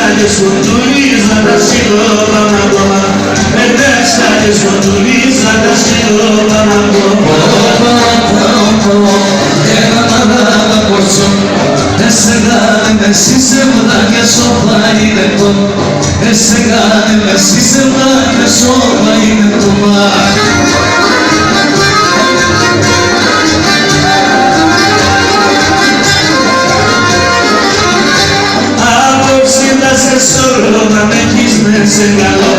στάδες φωτούλης να τα στείλω πάνω ακόμα. Με 10 στάδες φωτούλης να τα στείλω πάνω ακόμα. Ένα μαδάμα πορτσό, εσεγάνε με σίσεβδα και σώπα είναι το. Εσεγάνε με σίσεβδα και σώπα είναι το μάτι. Σε σωρώ να με έχεις μέσα καλό.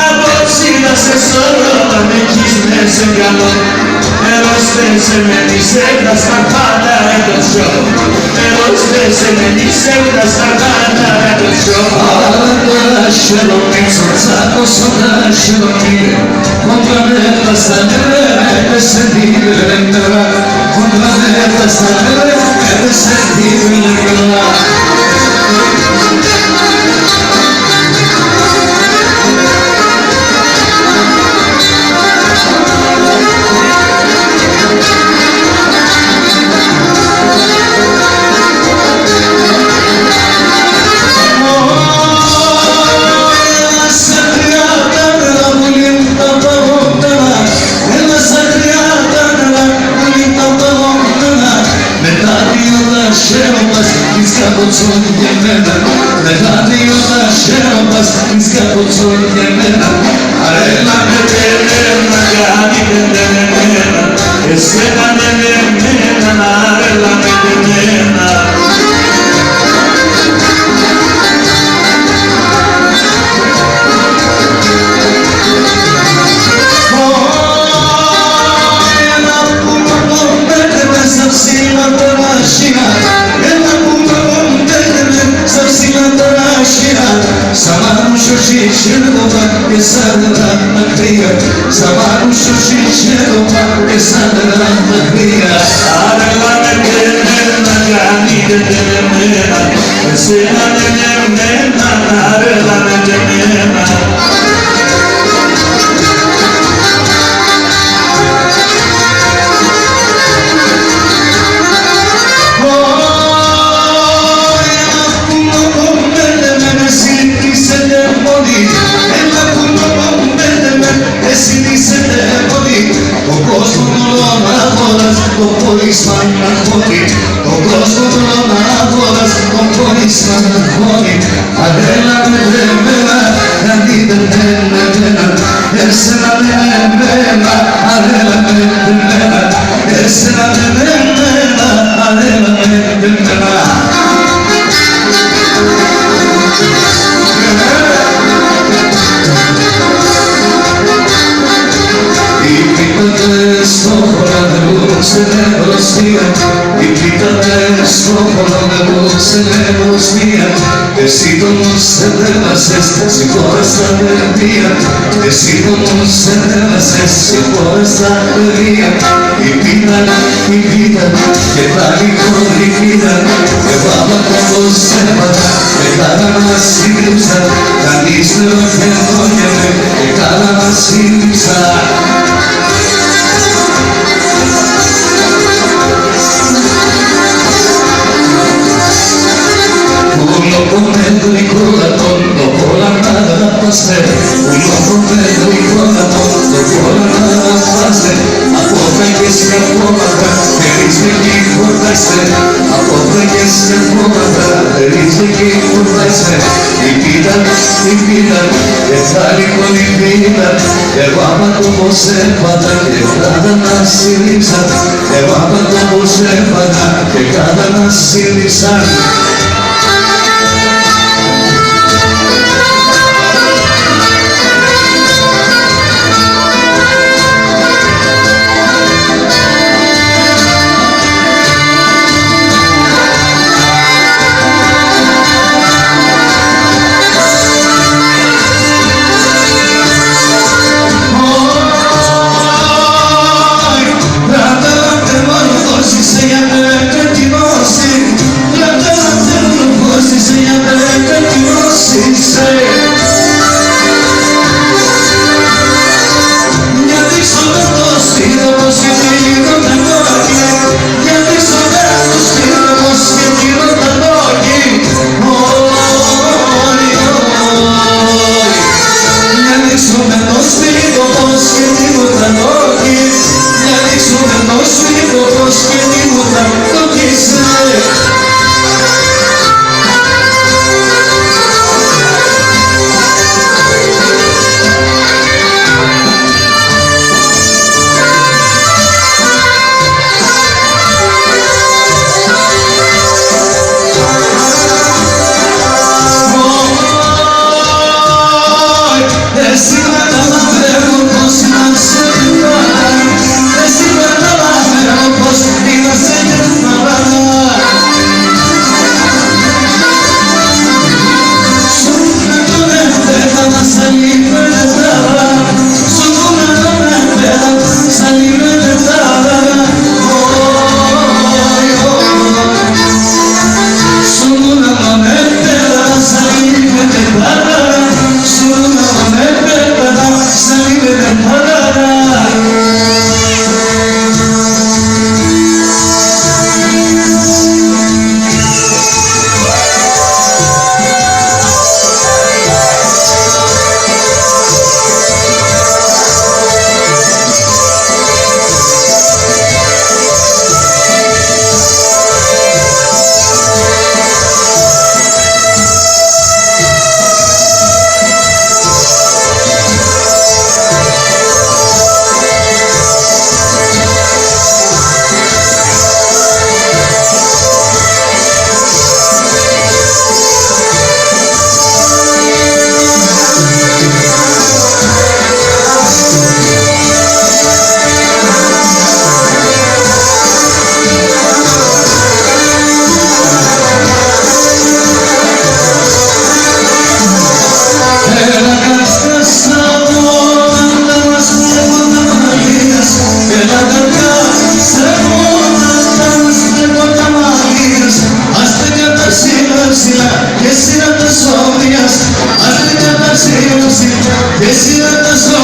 Απόψη να σε σωρώ να με έχεις μέσα καλό. Ερώστε με νησεύτα στα πάντα το σιώ. Ερώστε με νησεύτα στα πάντα το σιώ. Άρα σιέλο πίξω τσάκωσο να σιέλο κύριε. Κοντρανέλα στα νερά έπεσε δύο λεπτά. Κοντρανέλα στα νερά έπεσε δύο λεπτά. Μετά δύο τα σέρβας της καπότσο για μένα. Αρέλα με τελένα, κάνει τελένα. Εσένα με εμένα, αρέλα με τελένα. Ένα που με κομπέτε μέσα ψήμα τώρα σειρά. Ένα που με κομπέτε στα ψήμα τώρα σειρά. Σαμάρου σωσί σέρβα και σαν τα κρύα. Σαμάρου σωσί σέρβα και σαν τα κρύα. Αρέλα με τελένα, κάνει τελένα. Εσένα με εμένα, αρέλα με τελένα. Ο κόσμος όλων αγώνας, το πόρισμα να χώνει. Ο κόσμος όλων αγώνας, το πόρισμα να χώνει. Αρέλα με εμένα, γιατί δεν εμένα. Εσένα με εμένα, αρέλα με εμένα. Εσένα με εμένα, αρέλα με εμένα. Υπήτατε στο ραντεβού ξενευρωστία. Υπήτατε στο ραντεβού ξενευρωστία. Εσύ όμως επέμβασες, συγχώρας τα παιδεία. Εσύ όμως επέμβασες, συγχώρας τα παιδεία. Υπήτα και πάλι χωρικήτα. Εγώ άμα όπως έμαθα και καλά να σύλληψα. Κανείς δεν οχαινόγεται και καλά να σύλληψα. Uno come il corazón, dopo la nada pasé. Uno come il corazón, dopo la nada pasé. A pobre que se acuerda, feliz de que acordaste. A pobre que se acuerda, feliz de que acordaste. Y vida, que tal y con mi vida. Que guapa como se pata, que cada nacidiza. Que guapa como se pata, que cada nacidiza. και εσύ να τα ζω.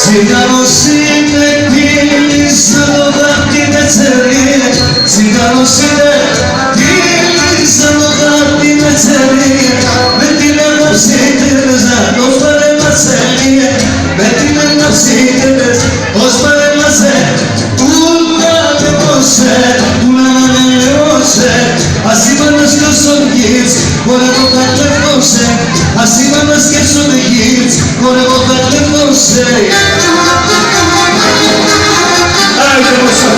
Τσιγάρος είναι κύλισσα το δάχτυ με τσερί. Τσιγάρος είναι κύλισσα το δάχτυ με τσερί. Με την έναψη της να το σπαρέμασε. Με την έναψη της το σπαρέμασε. Ούλα με πόσε, ούλα με νεώσε. Ας είπανες και όσον γης, χορεύω θα κλεβνώσε. Ας είπανες και όσον γης, χορεύω θα κλεβνώσε. Άιντε μόσα.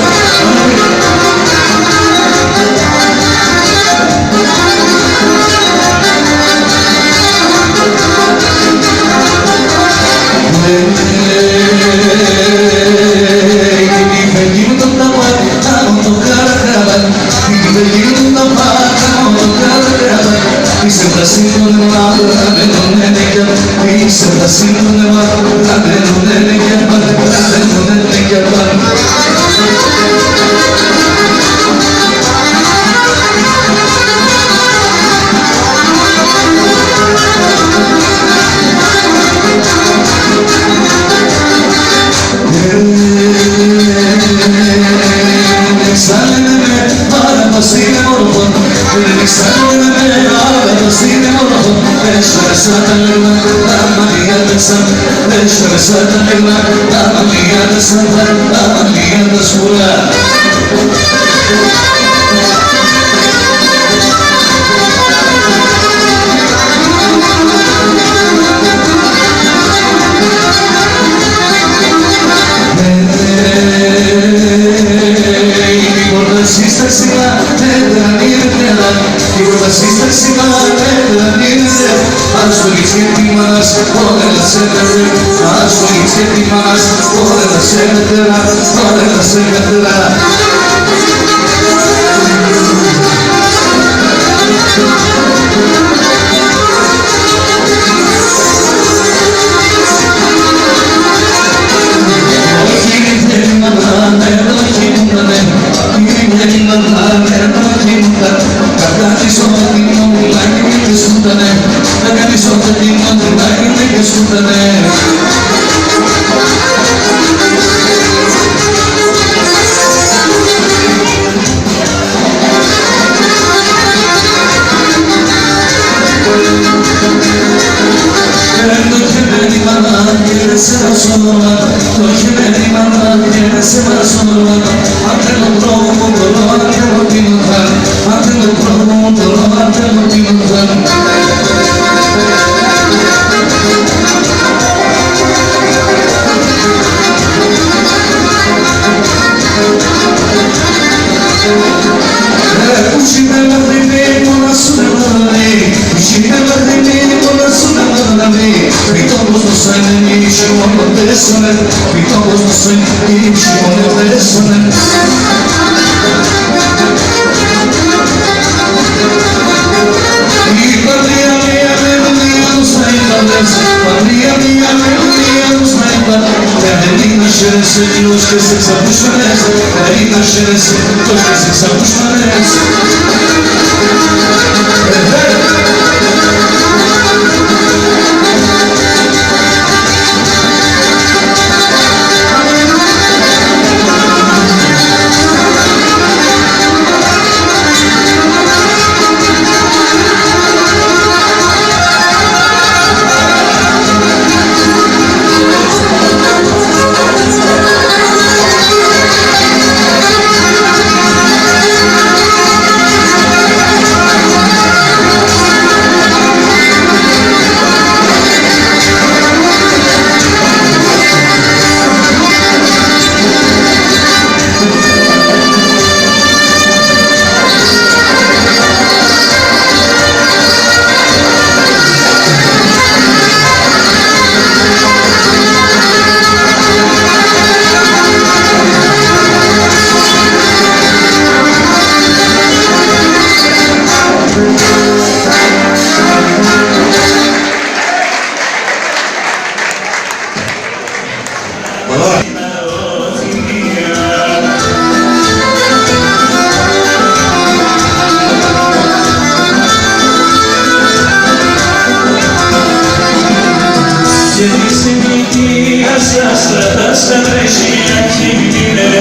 στα βρέσια χειμνήνε,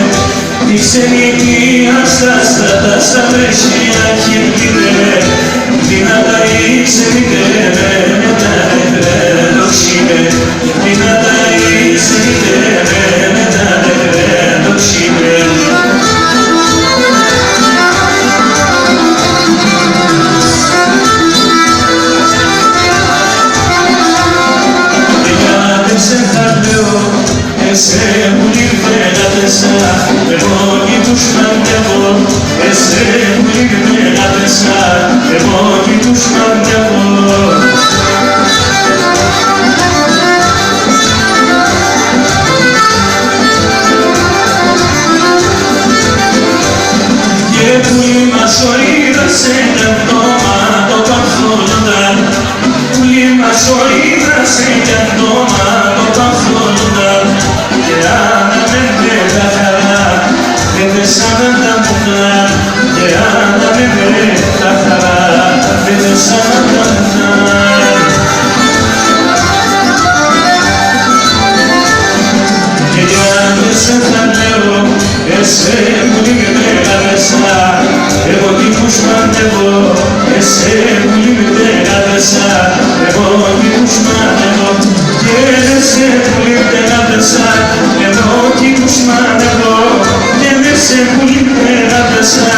τη ξενιτία στα βρέσια χειμνήνε, δυνατά η ξενιτέ μετά δοξίνε, δυνατά η ξενιτέ μετά δοξίνε. Εσέ που λιβένατεσα, εγώ κι τους μαντεύω. Εσέ που λιβένατεσα, εγώ κι τους μαντεύω. Και πουλί μας οίδασε για αυτόματο παθόλοντα, πουλί μας οίδασε για αυτόματο παθόλοντα. Και άναμε τα χαρά, δεν δεσάμε τα μουνά. Και άναμε τα χαρά, δεν δεσάμε τα μουνά. Και για δεν σε θα λέω, εσέ που λιμμένατεσα, εγώ τύπους μαντεύω. Εσέ που λιμμένατεσα, εγώ τύπους μαντεύω. Και εσέ που λιμμένατεσα, εγώ τύπους μαντεύω. Και εσέ που λιμμένατεσα,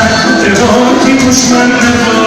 εγώ τύπους μαντεύω.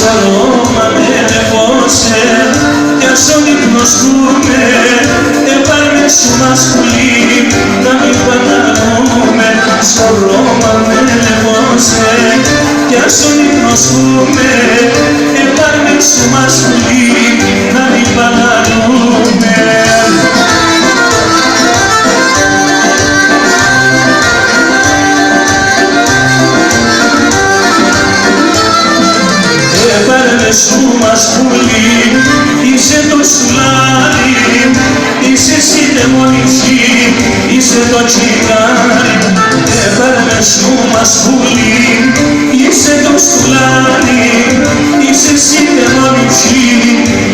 Σώμα με λεβώσε κι ας ο ύπνος πούμε επάρμε σου μας πουλί να μην παταλούμε. Σώμα με λεβώσε κι ας ο ύπνος πούμε επάρμε σου μας πουλί να μην παταλούμε. Σου μας πουλί, είσαι το σουλάρι, είσαι εσύ δαιμονική, είσαι το τσιγάρι. Έπαιρνε σου μας πουλί, είσαι το σουλάρι, είσαι εσύ δαιμονική,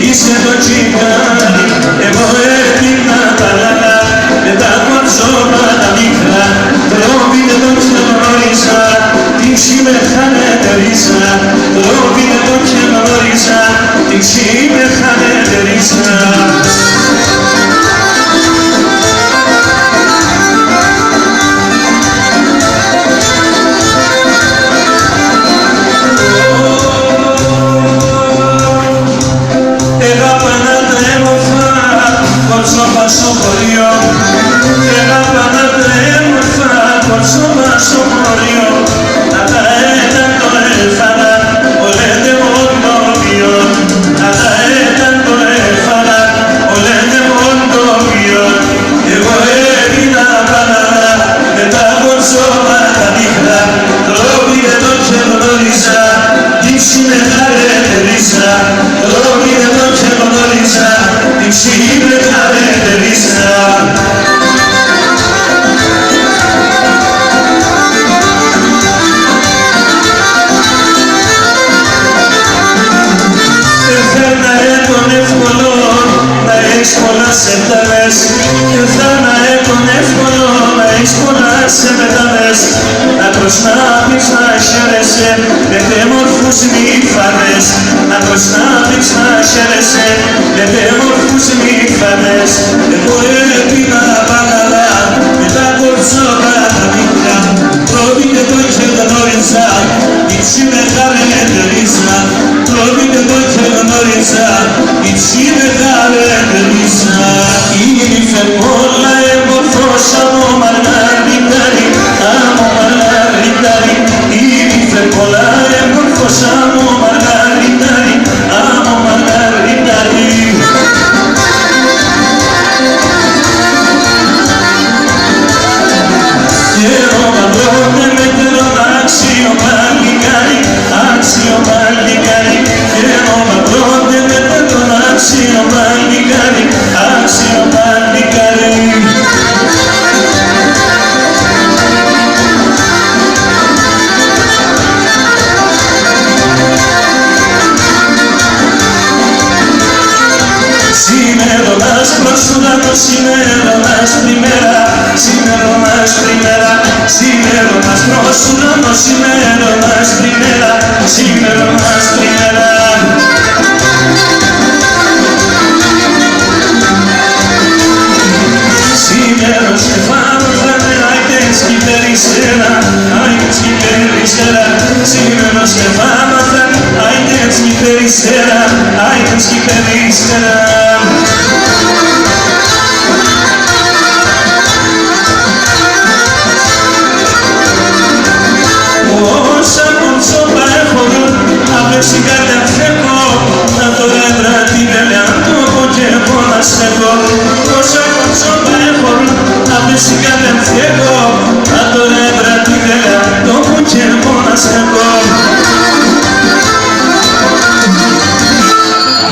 είσαι το τσιγάρι. Εγώ έπινα τα λαλά, με τα κορτσόνα τα μικρά, τρόπι δεν το ξεγνώριζα, τύχη με χανετερίζα, τρόπι δεν το ξεγνώριζα, τύχη με χανετερίζα.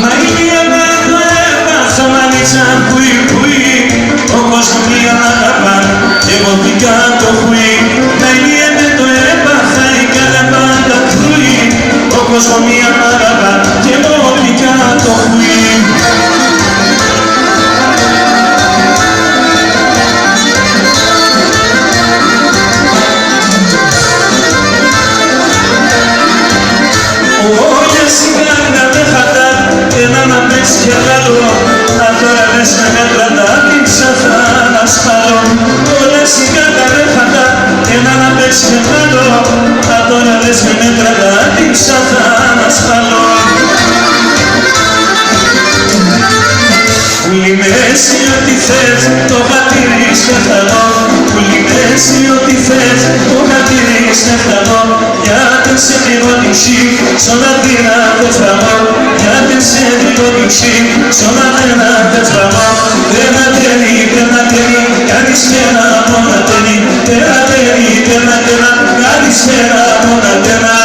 Ma il mio ξεφτανώ, γιατί σε μυρωδίξει, σ' όλα δυνατό φραγώ, γιατί σε μυρωδίξει, σ' όλα δυνατό φραγώ. Δεν ατέλει, καλησπέρα μόνο ατέλει, δεν ατέλει, καλησπέρα μόνο ατέλα.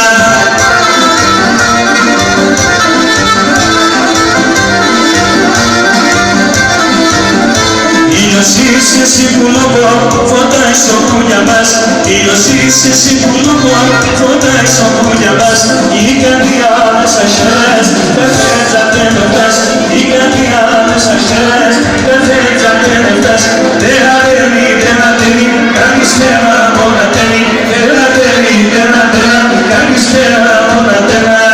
Ήλιος είσαι εσύ που λόγω, φωτάει στο κούνια μας. Ήλιος είσαι εσύ που λόγω, φωτάει στο κούνια μας. Η καρδιά μέσα χέρες, πεθέτσα τένευτας. Η καρδιά μέσα χέρες, πεθέτσα τένευτας. Δεν ατέλει, καλησπέρα μόνο ατέλει. Δεν ατέλει, καλησπέρα μόνο ατέλα.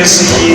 ησυχία.